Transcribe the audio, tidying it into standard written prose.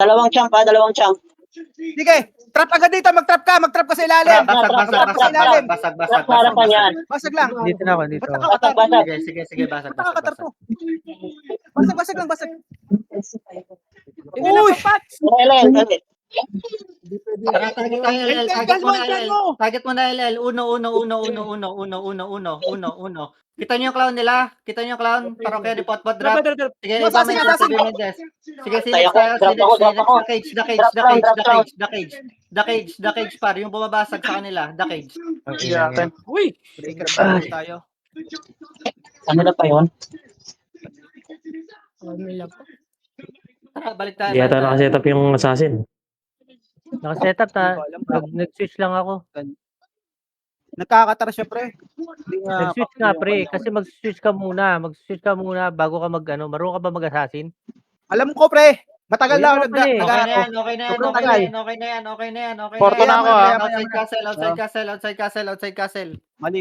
Dalawang champ. Sige, trap agad dito, mag-trap ka sa ilalim. Basag. Trap sa harapan yan. Basag lang. Dito na ako, dito. Ba't nakakatar? Basag. Sige, basag. Ba't nakakatar to? Basag lang, basag. Hindi na Uy! papat. LL. Tara, target tayo, LL. Target mo na, LL. Uno. Kita niyo yung clown nila? Kita niyo yung clown? Parokya, report, drop. Sige, Assassin. Sige, Sinix tayo. The cage, par. Yung bumabasag sa kanila. The cage. Uy! Tayo. Ano na pa yun? Tara, balik tayo. Hindi yata nakaset up yung assassin. Nakasetup na. Nag-switch lang ako. Nagkakatar siya, pre. Hindi nga- Nag-switch nga, pre. Kasi mag-switch ka muna. Mag-switch ka muna bago ka marunong ka ba mag-assassin? Alam ko, pre. Matagal na ako Wala pa eh. Okay na yan. Porto na ako, Outside castle. Mali.